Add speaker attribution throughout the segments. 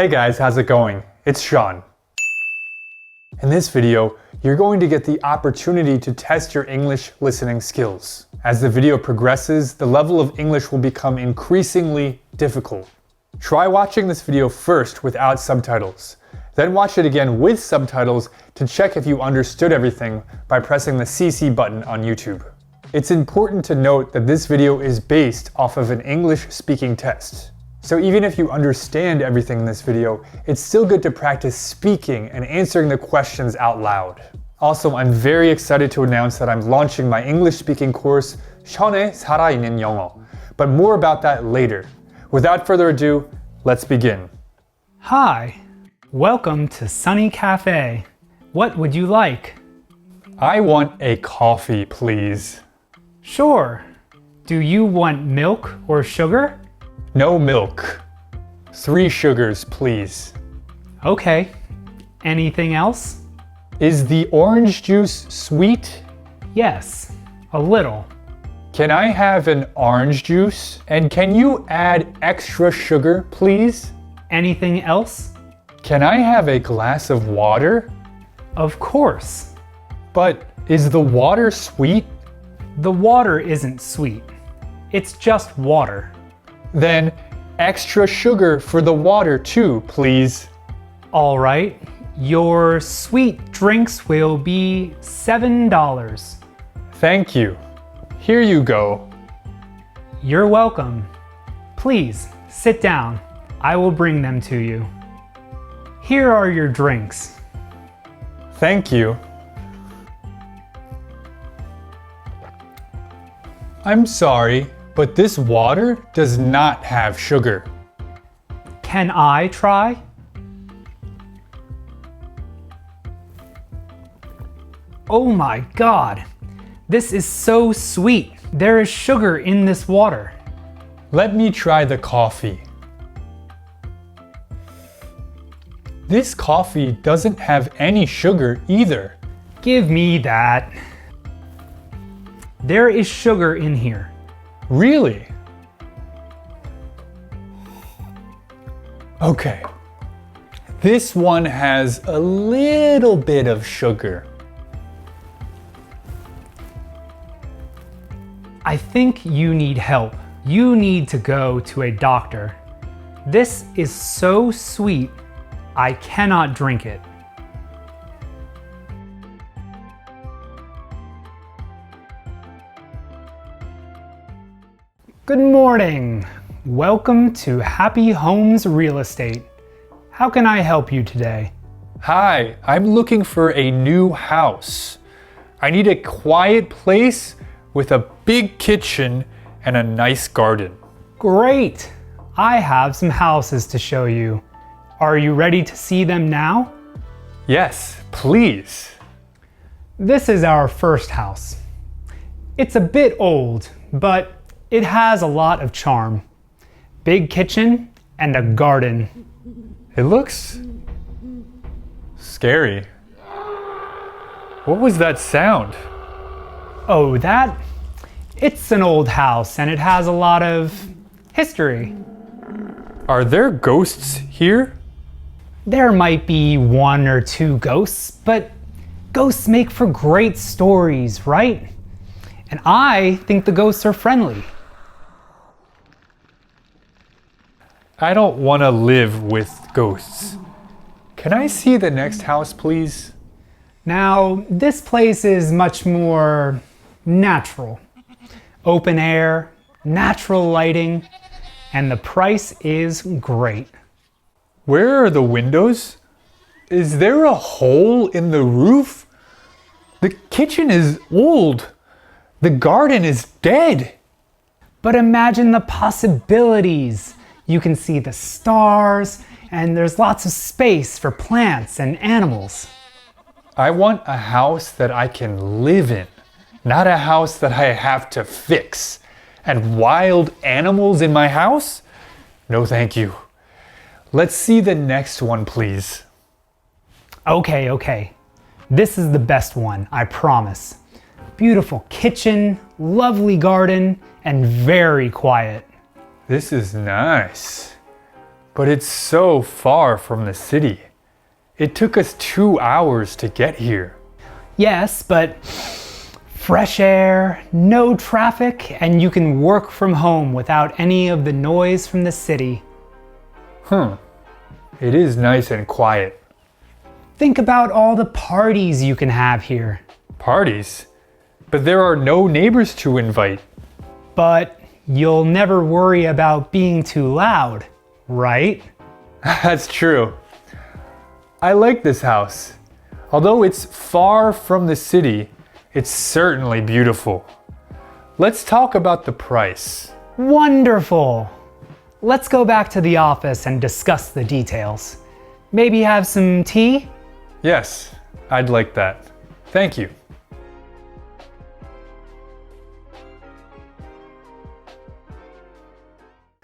Speaker 1: Hey guys, how's it going? It's Sean. In this video, you're going to get the opportunity to test your English listening skills. As the video progresses, the level of English will become increasingly difficult. Try watching this video first without subtitles. Then watch it again with subtitles to check if you understood everything by pressing the CC button on YouTube. It's important to note that this video is based off of an English speaking test. So even if you understand everything in this video, it's still good to practice speaking and answering the questions out loud. Also, I'm very excited to announce that I'm launching my English speaking course, Sean의 살아있는 영어. But more about that later. Without further ado, let's begin.
Speaker 2: Hi, welcome to Sunny Cafe. What would you like?
Speaker 1: I want a coffee, please.
Speaker 2: Sure. Do you want milk or sugar?
Speaker 1: No milk. 3 sugars, please.
Speaker 2: Okay. Anything else?
Speaker 1: Is the orange juice sweet?
Speaker 2: Yes, a little.
Speaker 1: Can I have an orange juice? And can you add extra sugar, please?
Speaker 2: Anything else?
Speaker 1: Can I have a glass of water?
Speaker 2: Of course.
Speaker 1: But is the water sweet?
Speaker 2: The water isn't sweet. It's just water.
Speaker 1: Then extra sugar for the water too, please.
Speaker 2: All right. Your sweet drinks will be $7.
Speaker 1: Thank you. Here you go.
Speaker 2: You're welcome. Please sit down. I will bring them to you. Here are your drinks.
Speaker 1: Thank you. I'm sorry, but this water does not have sugar.
Speaker 2: Can I try? Oh my God, this is so sweet. There is sugar in this water.
Speaker 1: Let me try the coffee. This coffee doesn't have any sugar either.
Speaker 2: Give me that. There is sugar in here.
Speaker 1: Really? Okay. This one has a little bit of sugar.
Speaker 2: I think you need help. You need to go to a doctor. This is so sweet, I cannot drink it. Good morning. Welcome to Happy Homes Real Estate. How can I help you today?
Speaker 1: Hi, I'm looking for a new house. I need a quiet place with a big kitchen and a nice garden.
Speaker 2: Great. I have some houses to show you. Are you ready to see them now?
Speaker 1: Yes, please.
Speaker 2: This is our first house. It's a bit old, but it has a lot of charm. Big kitchen and a garden.
Speaker 1: It looks scary. What was that sound?
Speaker 2: Oh, that? It's an old house and it has a lot of history.
Speaker 1: Are there ghosts here?
Speaker 2: There might be 1 or 2 ghosts, but ghosts make for great stories, right? And I think the ghosts are friendly.
Speaker 1: I don't want to live with ghosts. Can I see the next house, please?
Speaker 2: Now, this place is much more natural. Open air, natural lighting, and the price is great.
Speaker 1: Where are the windows? Is there a hole in the roof? The kitchen is old. The garden is dead.
Speaker 2: But imagine the possibilities. You can see the stars, and there's lots of space for plants and animals.
Speaker 1: I want a house that I can live in, not a house that I have to fix. And wild animals in my house? No, thank you. Let's see the next one, please.
Speaker 2: Okay. This is the best one, I promise. Beautiful kitchen, lovely garden, and very quiet.
Speaker 1: This is nice. But it's so far from the city. It took us 2 hours to get here.
Speaker 2: Yes, but fresh air, no traffic, and you can work from home without any of the noise from the city.
Speaker 1: It is nice and quiet.
Speaker 2: Think about all the parties you can have here.
Speaker 1: Parties? But there are no neighbors to invite.
Speaker 2: But you'll never worry about being too loud, right?
Speaker 1: That's true. I like this house. Although it's far from the city, it's certainly beautiful. Let's talk about the price.
Speaker 2: Wonderful! Let's go back to the office and discuss the details. Maybe have some tea?
Speaker 1: Yes, I'd like that. Thank you.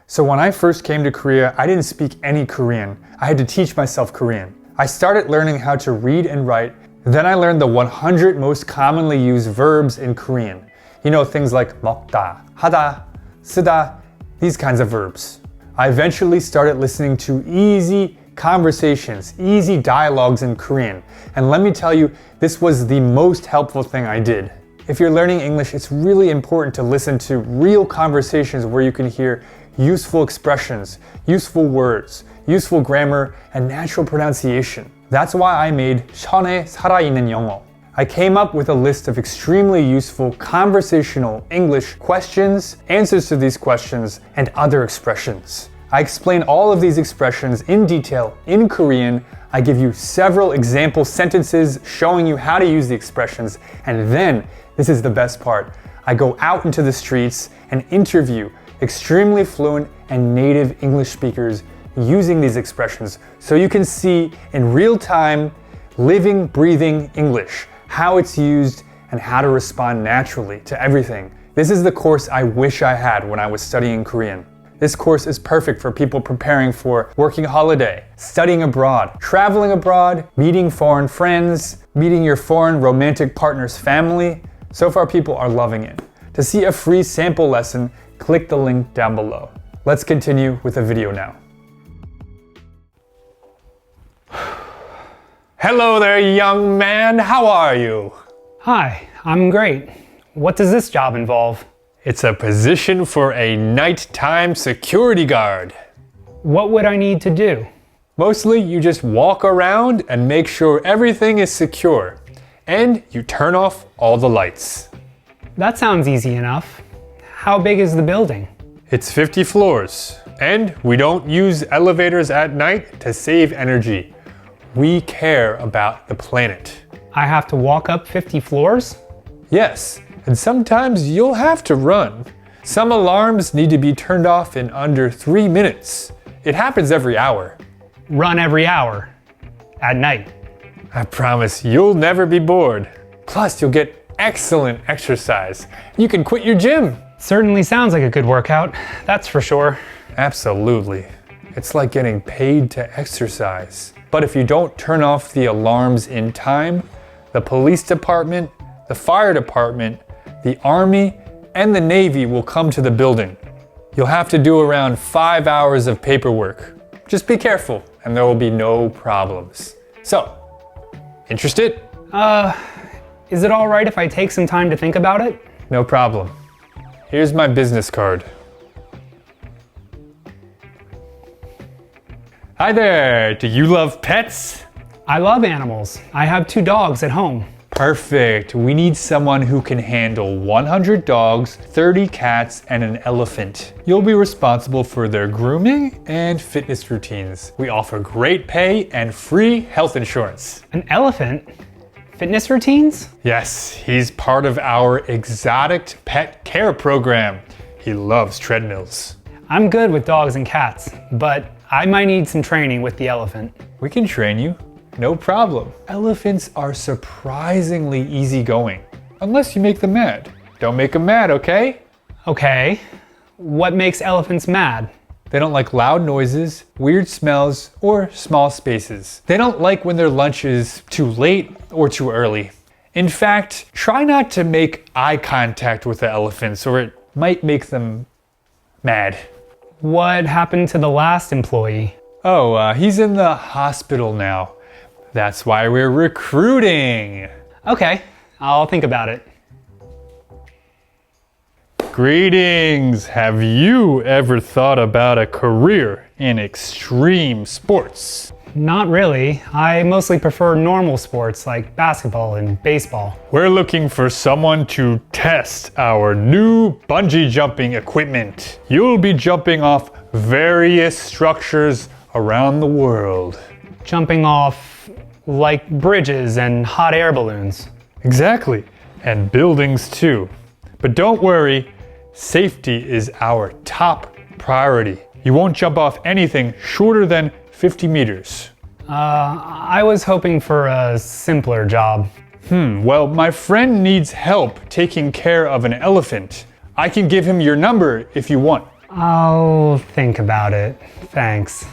Speaker 1: So when I first came to Korea, I didn't speak any Korean. I had to teach myself Korean. I started learning how to read and write. Then I learned the 100 most commonly used verbs in Korean. You know, things like 먹다, 하다, 쓰다, these kinds of verbs. I eventually started listening to easy conversations, easy dialogues in Korean. And let me tell you, this was the most helpful thing I did. If you're learning English, it's really important to listen to real conversations where you can hear useful expressions, useful words, useful grammar, and natural pronunciation. That's why I made 전에 살아있는 영어. I came up with a list of extremely useful conversational English questions, answers to these questions, and other expressions. I explain all of these expressions in detail in Korean. I give you several example sentences showing you how to use the expressions, and then, this is the best part, I go out into the streets and interview extremely fluent and native English speakers using these expressions so you can see in real time, living, breathing English, how it's used and how to respond naturally to everything. This is the course I wish I had when I was studying Korean. This course is perfect for people preparing for working holiday, studying abroad, traveling abroad, meeting foreign friends, meeting your foreign romantic partner's family. So far, people are loving it. To see a free sample lesson, click the link down below. Let's continue with the video now. Hello there, young man. How are you?
Speaker 2: Hi, I'm great. What does this job involve?
Speaker 1: It's a position for a nighttime security guard.
Speaker 2: What would I need to do?
Speaker 1: Mostly, you just walk around and make sure everything is secure. And you turn off all the lights.
Speaker 2: That sounds easy enough. How big is the building?
Speaker 1: It's 50 floors. And we don't use elevators at night to save energy. We care about the planet.
Speaker 2: I have to walk up 50 floors?
Speaker 1: Yes, and sometimes you'll have to run. Some alarms need to be turned off in under 3 minutes. It happens every hour.
Speaker 2: Run every hour. At night.
Speaker 1: I promise you'll never be bored. Plus, you'll get excellent exercise. You can quit your gym.
Speaker 2: Certainly sounds like a good workout, that's for sure.
Speaker 1: Absolutely. It's like getting paid to exercise. But if you don't turn off the alarms in time, the police department, the fire department, the army, and the Navy will come to the building. You'll have to do around 5 hours of paperwork. Just be careful, and there will be no problems. So, interested?
Speaker 2: Is it all right if I take some time to think about it?
Speaker 1: No problem. Here's my business card. Hi there, do you love pets?
Speaker 2: I love animals. I have 2 dogs at home.
Speaker 1: Perfect. We need someone who can handle 100 dogs, 30 cats, and an elephant. You'll be responsible for their grooming and fitness routines. We offer great pay and free health insurance.
Speaker 2: An elephant? Fitness routines?
Speaker 1: Yes, he's part of our exotic pet care program. He loves treadmills.
Speaker 2: I'm good with dogs and cats, but I might need some training with the elephant.
Speaker 1: We can train you. No problem. Elephants are surprisingly easygoing. Unless you make them mad. Don't make them mad, okay?
Speaker 2: Okay. What makes elephants mad?
Speaker 1: They don't like loud noises, weird smells, or small spaces. They don't like when their lunch is too late or too early. In fact, try not to make eye contact with the elephants or it might make them mad.
Speaker 2: What happened to the last employee?
Speaker 1: Oh, he's in the hospital now. That's why we're recruiting.
Speaker 2: Okay, I'll think about it.
Speaker 1: Greetings. Have you ever thought about a career in extreme sports?
Speaker 2: Not really. I mostly prefer normal sports like basketball and baseball.
Speaker 1: We're looking for someone to test our new bungee jumping equipment. You'll be jumping off various structures around the world.
Speaker 2: Jumping off like bridges and hot air balloons.
Speaker 1: Exactly. And buildings too. But don't worry, safety is our top priority. You won't jump off anything shorter than 50 meters.
Speaker 2: I was hoping for a simpler job.
Speaker 1: Well, my friend needs help taking care of an elephant. I can give him your number if you want.
Speaker 2: I'll think about it. Thanks.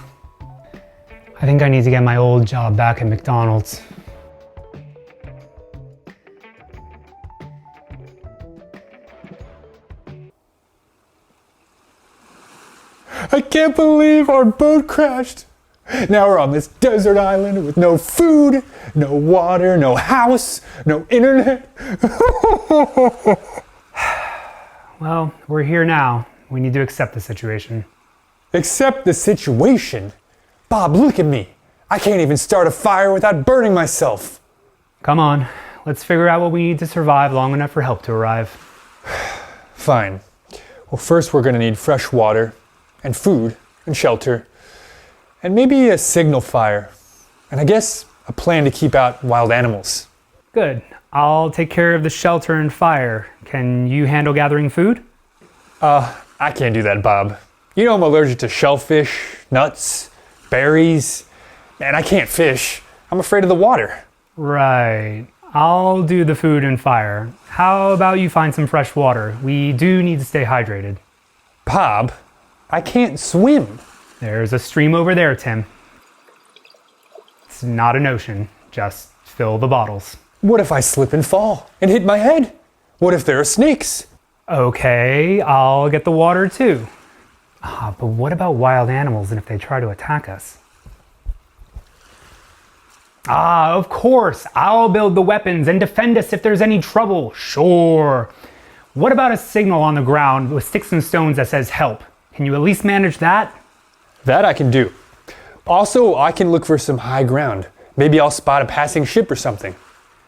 Speaker 2: I think I need to get my old job back at McDonald's.
Speaker 1: I can't believe our boat crashed. Now we're on this desert island with no food, no water, no house, no internet.
Speaker 2: Well, we're here now. We need to accept the situation.
Speaker 1: Accept the situation? Bob, look at me. I can't even start a fire without burning myself.
Speaker 2: Come on, let's figure out what we need to survive long enough for help to arrive.
Speaker 1: Fine. Well, first we're gonna need fresh water and food and shelter and maybe a signal fire. And I guess a plan to keep out wild animals.
Speaker 2: Good. I'll take care of the shelter and fire. Can you handle gathering food?
Speaker 1: I can't do that, Bob. You know I'm allergic to shellfish, nuts, berries, and I can't fish. I'm afraid of the water.
Speaker 2: Right. I'll do the food and fire. How about you find some fresh water? We do need to stay hydrated.
Speaker 1: Bob, I can't swim.
Speaker 2: There's a stream over there, Tim. It's not an ocean. Just fill the bottles.
Speaker 1: What if I slip and fall and hit my head? What if there are snakes?
Speaker 2: Okay, I'll get the water too. But what about wild animals and if they try to attack us? Of course, I'll build the weapons and defend us if there's any trouble. Sure. What about a signal on the ground with sticks and stones that says help? Can you at least manage that?
Speaker 1: That I can do. Also, I can look for some high ground. Maybe I'll spot a passing ship or something.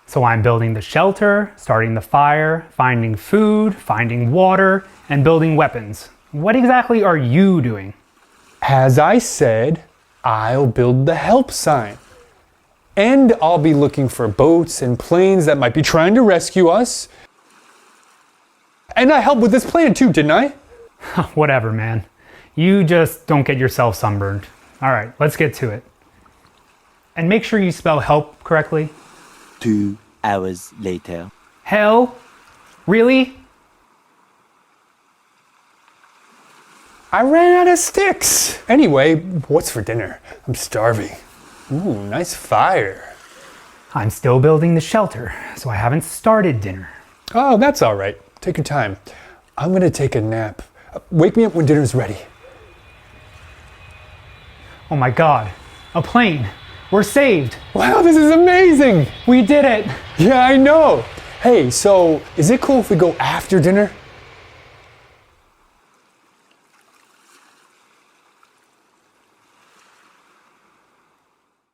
Speaker 2: So I'm building the shelter, starting the fire, finding food, finding water, and building weapons. What exactly are you doing?
Speaker 1: As I said, I'll build the help sign. And I'll be looking for boats and planes that might be trying to rescue us. And I helped with this plan too, didn't I?
Speaker 2: Whatever, man. You just don't get yourself sunburned. All right, let's get to it. And make sure you spell help correctly.
Speaker 3: 2 hours later.
Speaker 2: Hell? Really?
Speaker 1: I ran out of sticks. Anyway, what's for dinner? I'm starving. Ooh, nice fire.
Speaker 2: I'm still building the shelter, so I haven't started dinner.
Speaker 1: Oh, that's all right. Take your time. I'm gonna take a nap. Wake me up when dinner's ready.
Speaker 2: Oh my god, a plane. We're saved.
Speaker 1: Wow, this is amazing.
Speaker 2: We did it.
Speaker 1: Yeah, I know. Hey, so is it cool if we go after dinner?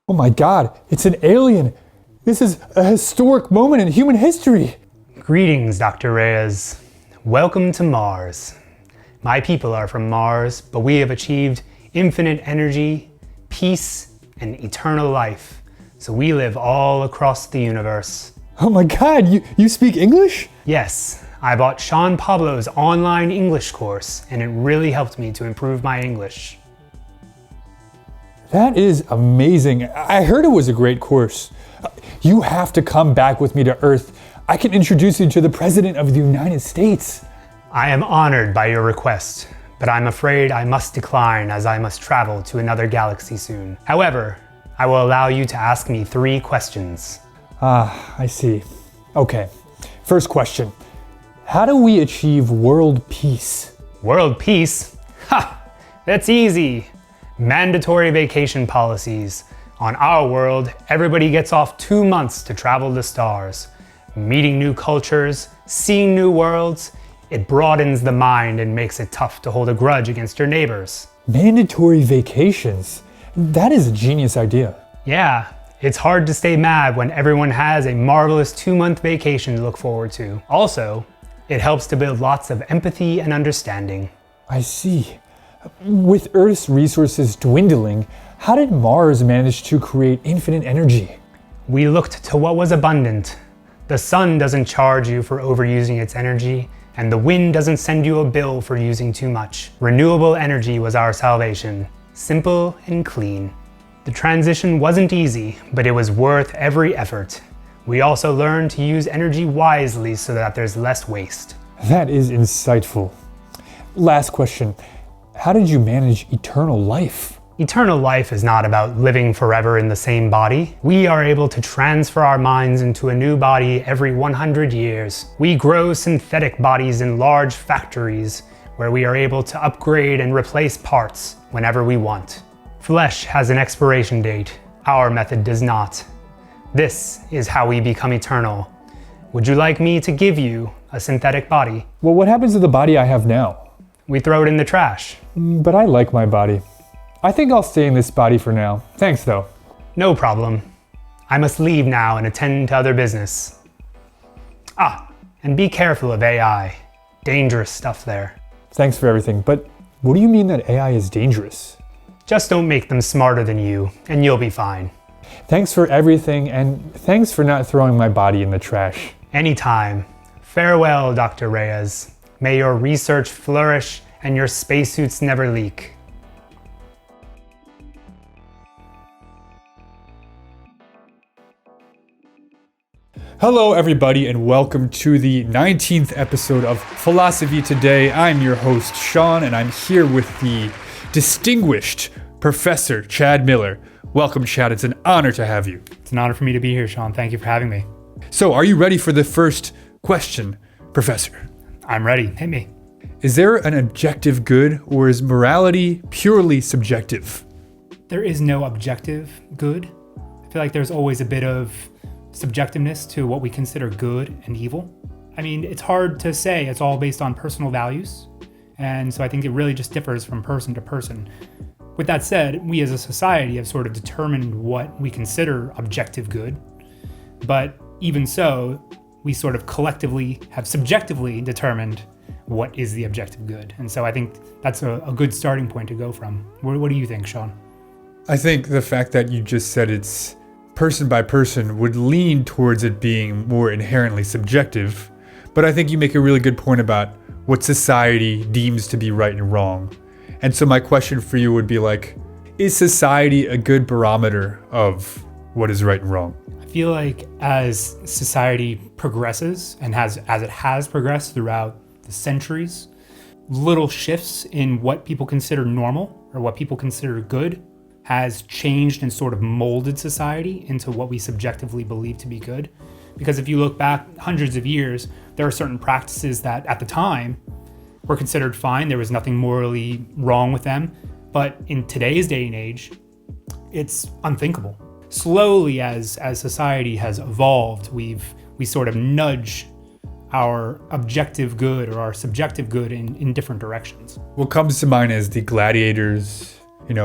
Speaker 1: Oh my god, it's an alien. This is a historic moment in human history.
Speaker 2: Greetings, Dr. Reyes. Welcome to Mars. My people are from Mars, but we have achieved infinite energy, peace, and eternal life. So we live all across the universe.
Speaker 1: Oh my god, you speak English?
Speaker 2: Yes, I bought Sean Pablo's online English course, and it really helped me to improve my English.
Speaker 1: That is amazing. I heard it was a great course. You have to come back with me to Earth. I can introduce you to the President of the United States.
Speaker 2: I am honored by your request, but I'm afraid I must decline as I must travel to another galaxy soon. However, I will allow you to ask me 3 questions.
Speaker 1: I see. Okay. First question. How do we achieve world peace?
Speaker 2: World peace? Ha! That's easy. Mandatory vacation policies. On our world, everybody gets off 2 months to travel the stars. Meeting new cultures, seeing new worlds, it broadens the mind and makes it tough to hold a grudge against your neighbors.
Speaker 1: Mandatory vacations? That is a genius idea.
Speaker 2: Yeah, it's hard to stay mad when everyone has a marvelous 2-month vacation to look forward to. Also, it helps to build lots of empathy and understanding.
Speaker 1: I see. With Earth's resources dwindling, how did Mars manage to create infinite energy?
Speaker 2: We looked to what was abundant. The sun doesn't charge you for overusing its energy, and the wind doesn't send you a bill for using too much. Renewable energy was our salvation. Simple and clean. The transition wasn't easy, but it was worth every effort. We also learned to use energy wisely so that there's less waste.
Speaker 1: That is insightful. Last question. How did you manage eternal life?
Speaker 2: Eternal life is not about living forever in the same body. We are able to transfer our minds into a new body every 100 years. We grow synthetic bodies in large factories where we are able to upgrade and replace parts whenever we want. Flesh has an expiration date. Our method does not. This is how we become eternal. Would you like me to give you a synthetic body?
Speaker 1: Well, what happens to the body I have now?
Speaker 2: We throw it in the trash.
Speaker 1: But I like my body. I think I'll stay in this body for now. Thanks though.
Speaker 2: No problem. I must leave now and attend to other business. And be careful of AI. Dangerous stuff there.
Speaker 1: Thanks for everything, but what do you mean that AI is dangerous?
Speaker 2: Just don't make them smarter than you, and you'll be fine.
Speaker 1: Thanks for everything, and thanks for not throwing my body in the trash.
Speaker 2: Anytime. Farewell, Dr. Reyes. May your research flourish and your spacesuits never leak.
Speaker 1: Hello, everybody, and welcome to the 19th episode of Philosophy Today. I'm your host, Sean, and I'm here with the distinguished Professor Chad Miller. Welcome, Chad. It's an honor to have you.
Speaker 2: It's an honor for me to be here, Sean. Thank you for having me.
Speaker 1: So, are you ready for the first question, Professor?
Speaker 2: I'm ready. Hit me.
Speaker 1: Is there an objective good, or is morality purely subjective?
Speaker 4: There is no objective good. I feel like there's always a bit of subjectiveness to what we consider good and evil. I mean, it's hard to say. It's all based on personal values. And so I think it really just differs from person to person. With that said, we as a society have sort of determined what we consider objective good. But even so, we sort of collectively have subjectively determined what is the objective good. And so I think that's a good starting point to go from. What do you think, Sean?
Speaker 1: I think the fact that you just said it's person by person would lean towards it being more inherently subjective. But I think you make a really good point about what society deems to be right and wrong. And so my question for you would be like, is society a good barometer of what is right and wrong?
Speaker 4: I feel like as society progresses and as it has progressed throughout the centuries, little shifts in what people consider normal or what people consider good has changed and sort of molded society into what we subjectively believe to be good. Because if you look back hundreds of years, there are certain practices that at the time were considered fine. There was nothing morally wrong with them. But in today's day and age, it's unthinkable. Slowly, as society has evolved, we sort of nudge our objective good or our subjective good in different directions.
Speaker 1: What comes to mind is the gladiators,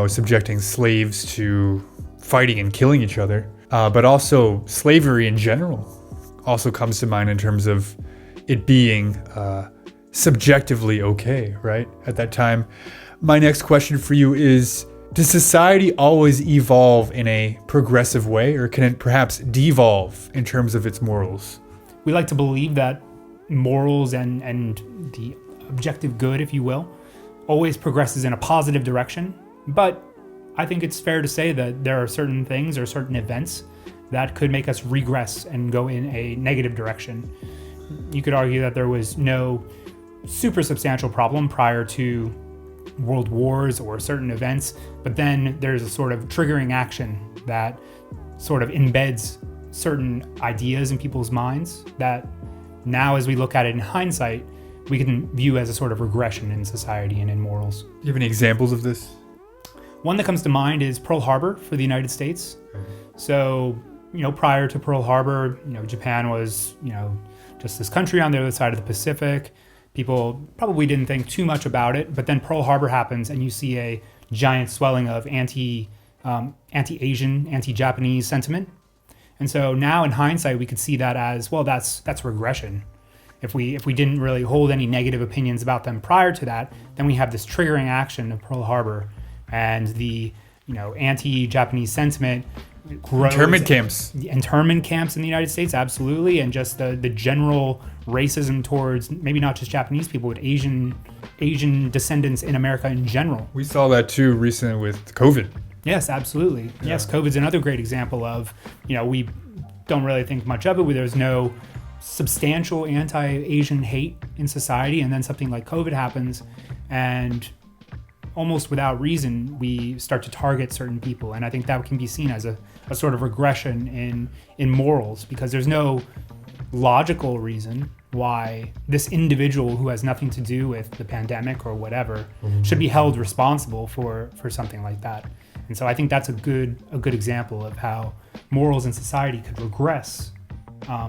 Speaker 1: subjecting slaves to fighting and killing each other. But also slavery in general also comes to mind in terms of it being subjectively okay, right? At that time. My next question for you is, does society always evolve in a progressive way, or can it perhaps devolve in terms of its morals?
Speaker 4: We like to believe that morals and the objective good, if you will, always progresses in a positive direction. But I think it's fair to say that there are certain things or certain events that could make us regress and go in a negative direction. You could argue that there was no super substantial problem prior to world wars or certain events, but then there's a sort of triggering action that sort of embeds certain ideas in people's minds that now, as we look at it in hindsight, we can view as a sort of regression in society and in morals.
Speaker 1: Do you have any examples of this?
Speaker 4: One that comes to mind is Pearl Harbor for the United States. So, prior to Pearl Harbor, Japan was, just this country on the other side of the Pacific. People probably didn't think too much about it, but then Pearl Harbor happens and you see a giant swelling of anti-Asian, anti-Japanese sentiment. And so now in hindsight, we could see that as, well, that's regression. If we didn't really hold any negative opinions about them prior to that, then we have this triggering action of Pearl Harbor and the anti-Japanese sentiment grows.
Speaker 1: Internment camps.
Speaker 4: Internment camps in the United States, absolutely, and just the general racism towards maybe not just Japanese people, but Asian descendants in America in general.
Speaker 1: We saw that too recently with COVID.
Speaker 4: Yes, absolutely. Yeah. Yes, COVID's another great example of, we don't really think much of it, where there's no substantial anti-Asian hate in society, and then something like COVID happens, and almost without reason, we start to target certain people. And I think that can be seen as a sort of regression in morals, because there's no logical reason why this individual who has nothing to do with the pandemic or whatever should be held responsible for something like that. And so I think that's a good example of how morals in society could regress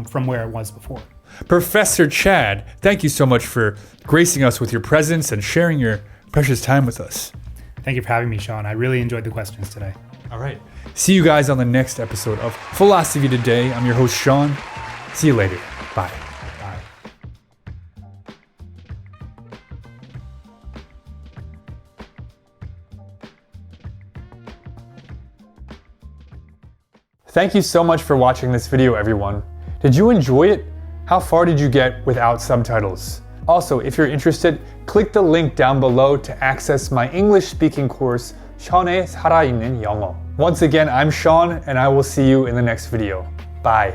Speaker 4: from where it was before.
Speaker 1: Professor Chad, thank you so much for gracing us with your presence and sharing your precious time with us.
Speaker 4: Thank you for having me, Sean. I really enjoyed the questions today.
Speaker 1: All right. See you guys on the next episode of Philosophy Today. I'm your host, Sean. See you later. Bye.
Speaker 4: Bye.
Speaker 1: Thank you so much for watching this video, everyone. Did you enjoy it? How far did you get without subtitles? Also, if you're interested, click the link down below to access my English speaking course, 션의 살아있는 영어. Once again, I'm Sean, and I will see you in the next video. Bye.